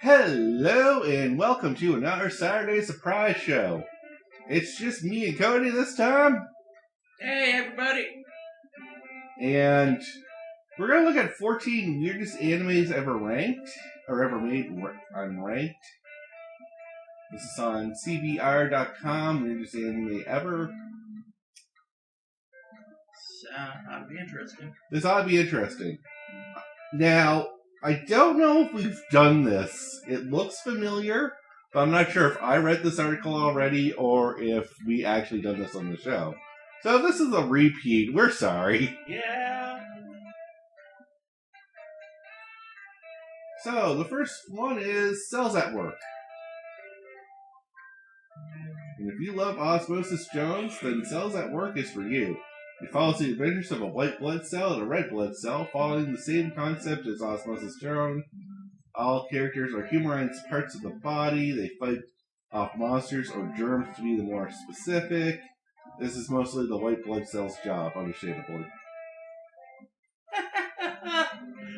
Hello and welcome to another Saturday surprise show. It's just me and Cody this time, Hey, everybody! and we're going to look at 14 weirdest animes ever ranked, or ever made unranked. This is on CBR.com, weirdest anime ever. That'd be interesting. This ought to be interesting. Now, I don't know if we've done this. It looks familiar, but I'm not sure if I read this article already or if we actually done this on the show. So if this is a repeat, we're sorry. Yeah. So the first one is Cells at Work. And if you love Osmosis Jones, then Cells at Work is for you. It follows the adventures of a white blood cell and a red blood cell, following the same concept as Osmosis Jones. All characters are humanized parts of the body. They fight off monsters or germs, to be the more specific. This is mostly the white blood cell's job, understandably.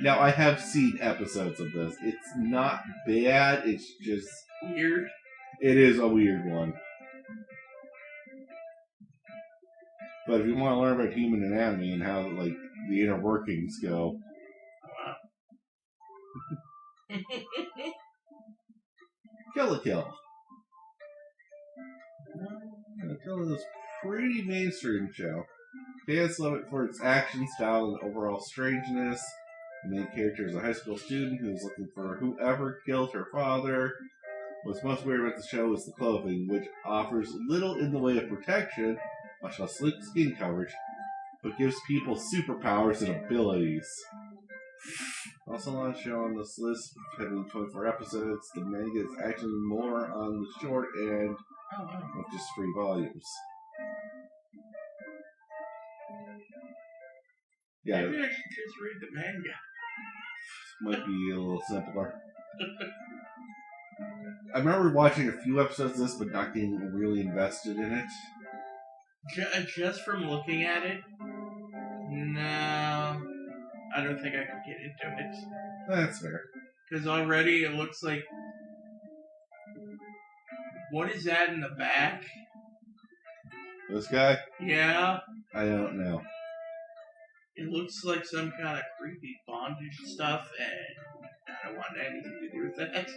Now, I have seen episodes of this. It's not bad, it's just Weird. It is a weird one. But if you want to learn about human anatomy and how, like, the inner workings go. Wow. Kill la Kill. Kill is a pretty mainstream show. Fans love it for its action style and overall strangeness. The main character is a high school student who is looking for whoever killed her father. What's most weird about the show is the clothing, which offers little in the way of protection, much less skin coverage, but gives people superpowers and abilities. Also on the show on this list, having 24 episodes, the manga is actually more on the short end of just 3 volumes. Yeah, Maybe I should just read the manga. Might be a little simpler. I remember watching a few episodes of this, but not getting really invested in it. Just from looking at it, no, I don't think I could get into it. That's fair. Because already it looks like... What is that in the back? This guy? Yeah. I don't know. It looks like some kind of creepy bondage stuff, and I don't want anything to do with that.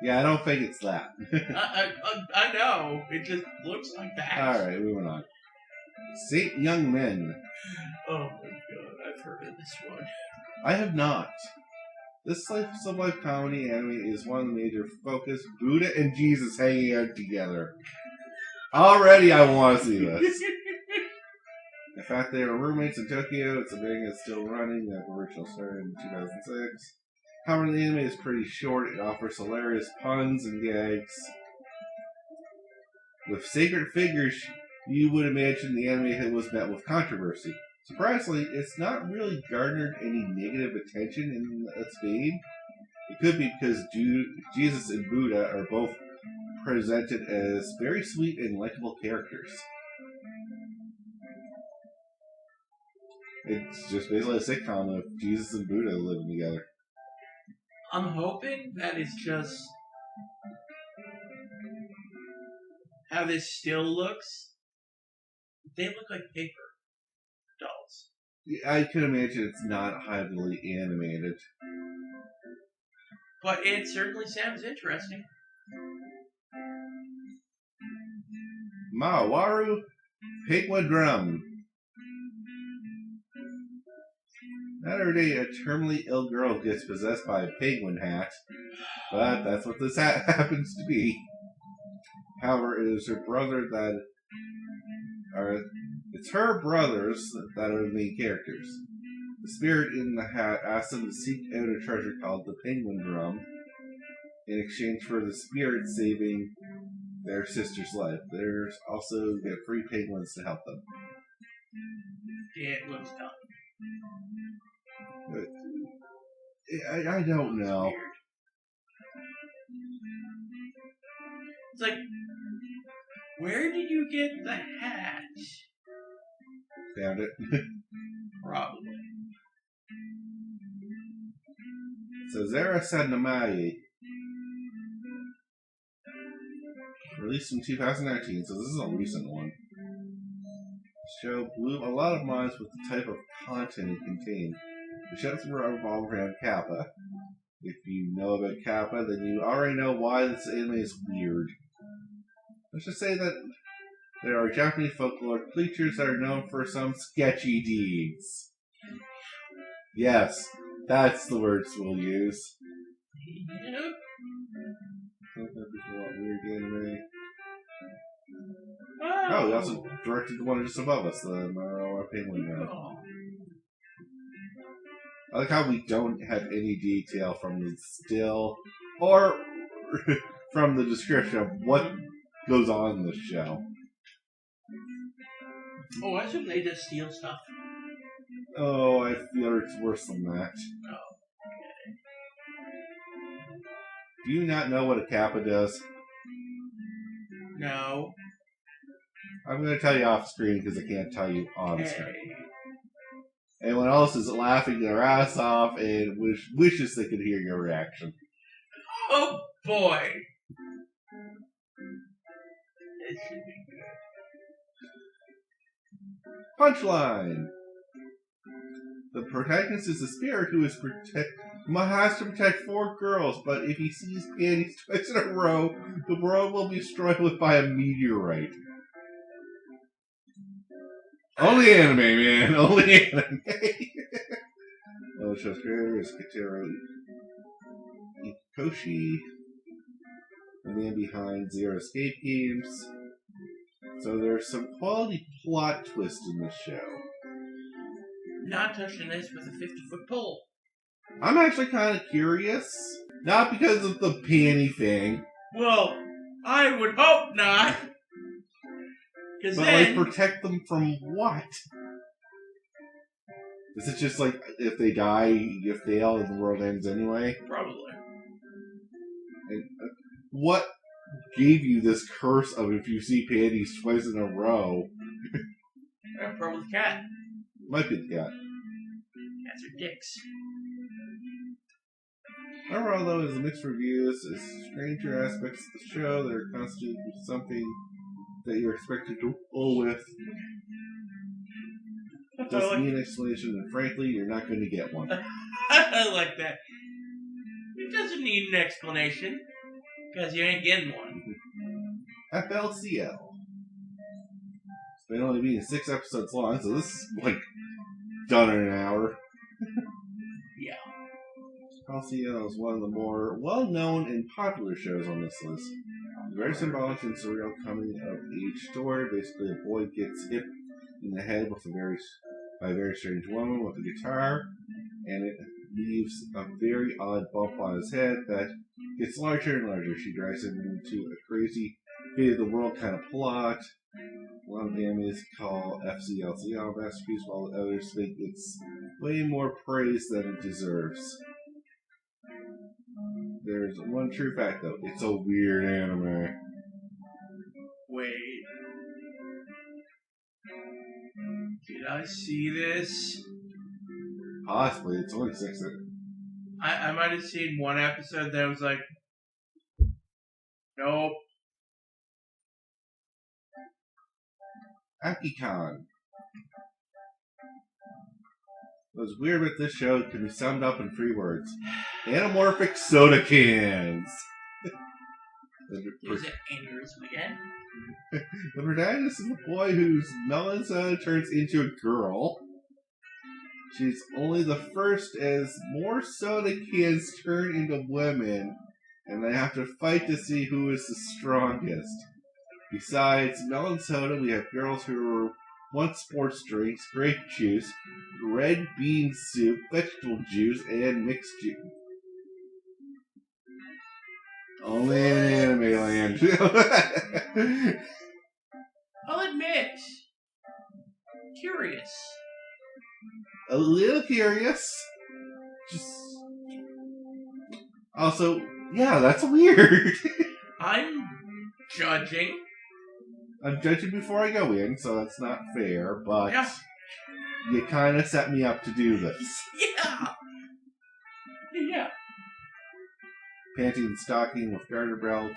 Yeah, I don't think it's that. I know. It just looks like that. Alright, moving on. Saint Young Men. Oh my god, I've heard of this one. I have not. This slice of life comedy anime is one of the major focus. Buddha and Jesus hanging out together. Already I want to see this. In fact, they were roommates in Tokyo. It's a manga that's still running. The original started in 2006. However, the anime is pretty short. It offers hilarious puns and gags. With sacred figures, you would imagine the anime was met with controversy. Surprisingly, it's not really garnered any negative attention in its fame. It could be because Jesus and Buddha are both presented as very sweet and likable characters. It's just basically a sitcom of Jesus and Buddha living together. I'm hoping that it's just how this still looks. They look like paper dolls. I can imagine it's not heavily animated. But it certainly sounds interesting. Mawaru Penguin Drum. Not every day a terminally ill girl gets possessed by a penguin hat, but that's what this happens to be. However, it is her brother it's her brothers that are the main characters. The spirit in the hat asks them to seek out a treasure called the Penguin Drum in exchange for the spirit saving their sister's life. There's also get free penguins to help them. Yeah, it looks dumb. I don't know. Weird. It's like, where did you get the hat? Found it. Probably. Zara Sadnamaye. Released in 2019, so this is a recent one. The show blew a lot of minds with the type of content it contained. The shows revolve around Kappa. If you know about Kappa, then you already know why this anime is weird. Let's just say that there are Japanese folklore creatures that are known for some sketchy deeds. Yes, that's the words we'll use. Yep. Weird anime. Oh, he also directed the one just above us, the Maro Penguin guy. Oh. I like how we don't have any detail from the still or from the description of what goes on in the show. Oh, I assume they just steal stuff. Oh, I feel it's worse than that. Oh. Do you not know what a Kappa does? No. I'm going to tell you off screen because I can't tell you on screen. Hey. Anyone else is laughing their ass off and wishes they could hear your reaction. Oh boy. This should be good. Punchline! The protagonist is a spirit who has to protect 4 girls, but if he sees panties twice in a row, the world will be destroyed by a meteorite. Only anime, man. Only anime. The show's creator is Kitaro Ikoshi, the man behind Zero Escape Games. So there's some quality plot twist in this show. Not touching this with a 50-foot pole. I'm actually kind of curious. Not because of the panty thing. Well, I would hope not. But, then, protect them from what? Is it just like, if they die, you fail, and the world ends anyway? Probably. And, what gave you this curse of if you see panties twice in a row? Probably the cat. Might be the cat. Cats are dicks. Overall, though, is mixed reviews, is stranger aspects of the show that are constituted with something that you're expected to roll with. Doesn't need an explanation, and frankly, you're not going to get one. I like that. It doesn't need an explanation, because you ain't getting one. FLCL. It's been only being 6 episodes long, so this is done in an hour. Yeah. FLCL is one of the more well-known and popular shows on this list. Very symbolic and surreal coming of age story. Basically, a boy gets hit in the head by a very strange woman with a guitar, and it leaves a very odd bump on his head that gets larger and larger. She drives him into a crazy fate of the world kind of plot. One of the animes call FCLCL a masterpiece, while the others think it's way more praise than it deserves. There's one true fact, though. It's a weird anime. Wait. Did I see this? Possibly. It's only 6. I might have seen one episode that was like, nope. Akikon. What's weird about this show can be summed up in 3 words. Anamorphic soda cans. Is it aneurysm again? The protagonist is a boy whose melon soda turns into a girl. She's only the first as more soda cans turn into women, and they have to fight to see who is the strongest. Besides melon soda, we have girls who were once sports drinks, grape juice, red bean soup, vegetable juice, and mixed juice. Only in anime land. I'll admit. Curious. A little curious. Just. Also, yeah, that's weird. I'm judging. I'm judging before I go in, so that's not fair, but Yeah. you kind of set me up to do this. Yeah. Yeah. panty and stocking with garter belt.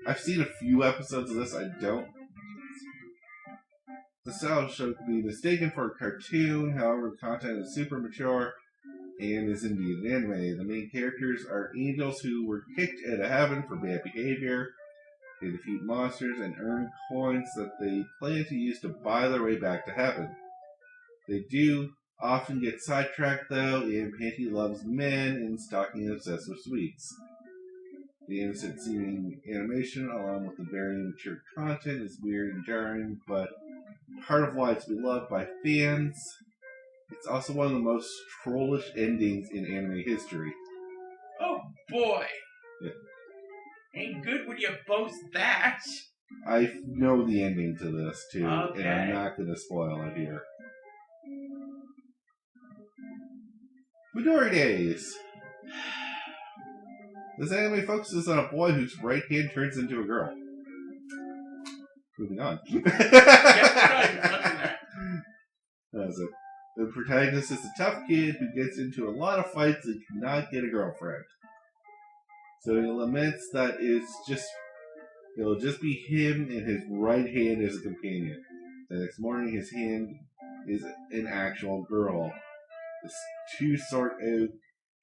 I've seen a few episodes of this. I don't. The style show can be mistaken for a cartoon, however, the content is super mature and is indeed an anime. The main characters are angels who were kicked out of heaven for bad behavior. They defeat monsters and earn coins that they plan to use to buy their way back to heaven. They do often get sidetracked though, and Panty loves men and Stocking is obsessed with sweets. The innocent seeming animation, along with the very mature content, is weird and jarring, but part of why it's beloved by fans. It's also one of the most trollish endings in anime history. Oh boy! Yeah. Ain't good when you boast that. I know the ending to this too, Okay. and I'm not going to spoil it here. Midori Days. This anime focuses on a boy whose right hand turns into a girl. Moving on. That's it. The protagonist is a tough kid who gets into a lot of fights and cannot get a girlfriend. So he laments that it'll just be him and his right hand as a companion. The next morning his hand is an actual girl. The two sort of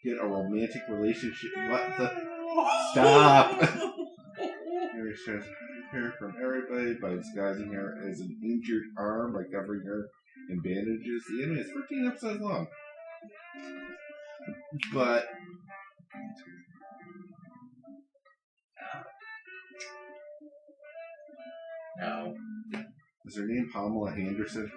get a romantic relationship. What the? Stop! Mary tries to keep her from everybody by disguising her as an injured arm by covering her in bandages. The anime is 13 episodes long. But No. is her name Pamela Henderson?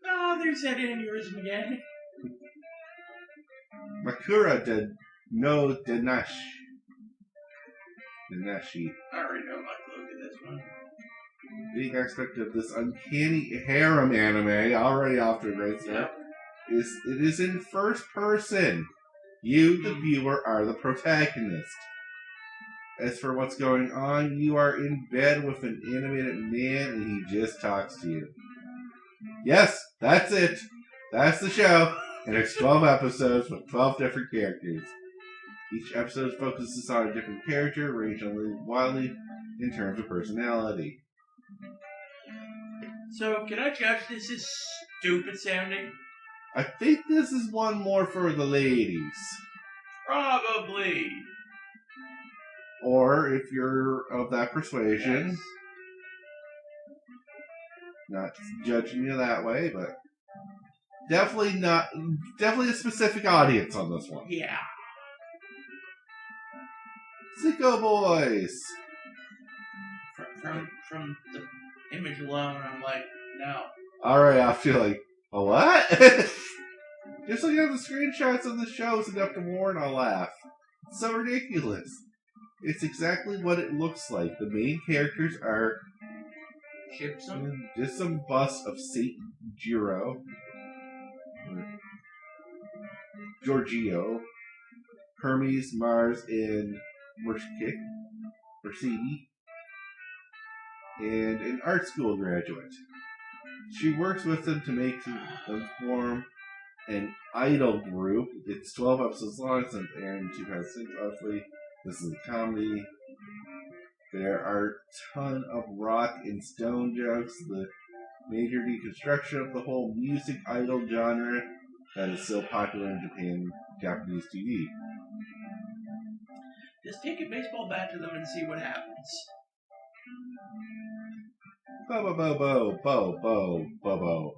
Oh, there's that aneurysm again. Makura Denashi. I already know my look at this one. The aspect of this uncanny harem anime, already off to a great start, is it is in first person. You, the viewer, are the protagonist. As for what's going on, you are in bed with an animated man and he just talks to you. Yes, that's it. That's the show. And it's 12 episodes with 12 different characters. Each episode focuses on a different character, ranging wildly in terms of personality. So, can I judge this as stupid sounding? I think this is one more for the ladies. Probably. Or if you're of that persuasion. Yes. Not judging you that way, but definitely a specific audience on this one. Yeah. Sicko Boys. From the image alone, I'm like, no. Alright, I feel like, a what? Just looking at the screenshots of the show is enough to warn I'll laugh. It's so ridiculous. It's exactly what it looks like. The main characters are just some bust of Satan Giorgio, Hermes, Mars, and Mercedes, and an art school graduate. She works with them to make them form an idol group. It's 12 episodes long since airing in 2006, roughly. This is a comedy. There are a ton of rock and stone jokes. The major deconstruction of the whole music idol genre that is so popular in Japanese TV. Just take a baseball bat to them and see what happens. Bo.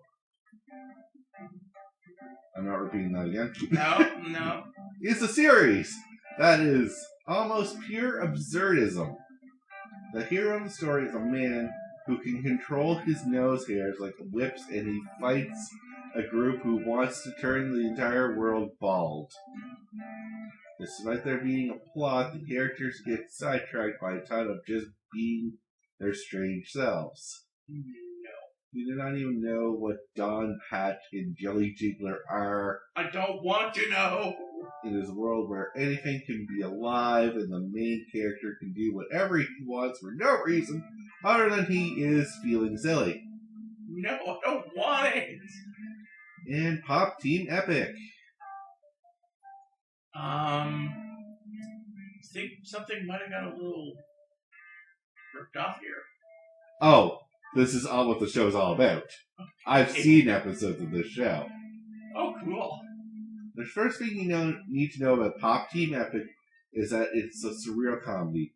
I'm not repeating that again. No. It's a series that is almost pure absurdism. The hero of the story is a man who can control his nose hairs like whips, and he fights a group who wants to turn the entire world bald. Despite there being a plot, the characters get sidetracked by a ton of just being their strange selves. No. You do not even know what Don Patch and Jelly Jiggler are. I don't want to know. It is a world where anything can be alive and the main character can do whatever he wants for no reason other than he is feeling silly. No, I don't want it. And Pop Team Epic. I think something might have got a little ripped off here. Oh, this is all what the show's all about. I've seen episodes of this show. Oh, cool. The first thing you need to know about Pop Team Epic is that it's a surreal comedy.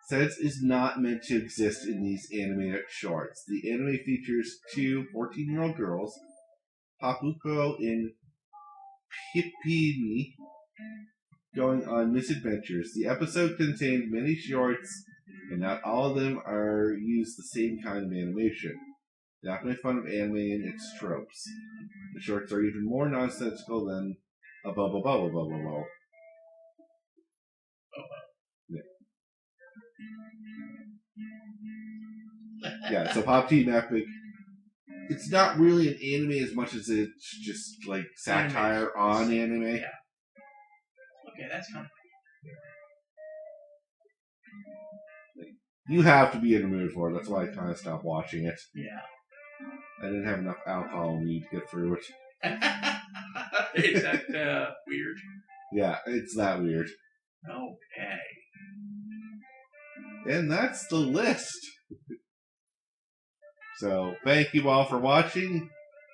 Sense is not meant to exist in these animated shorts. The anime features two 14-year-old girls, Papuko and Pipini, going on misadventures. The episode contains many shorts, and not all of them use the same kind of animation. They often make fun of anime and its tropes. The shorts are even more nonsensical than a bubble bubble bubble bubble. Yeah, so Pop Team Epic, it's not really an anime as much as it's just like satire on anime. Yeah. Okay, that's kind of You have to be in the mood for it. That's why I kind of stopped watching it. Yeah. I didn't have enough alcohol in me to get through it. Is that weird? Yeah, it's that weird. Okay. And that's the list. So, thank you all for watching.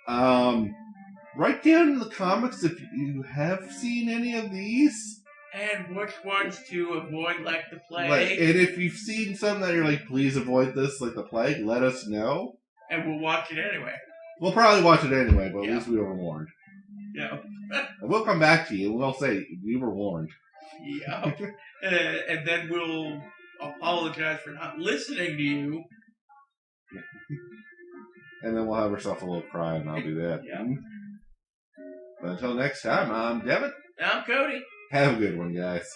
Write down in the comments if you have seen any of these. And which ones to avoid, like the plague. And if you've seen some that you're like, please avoid this, like the plague, let us know. And we'll watch it anyway. We'll probably watch it anyway, but at least we were warned. Yeah. And we'll come back to you and we'll say, we were warned. Yeah. And then we'll apologize for not listening to you. And then we'll have ourselves a little cry and I'll do that. Yeah. But until next time, I'm Devin. I'm Cody. Have a good one, guys.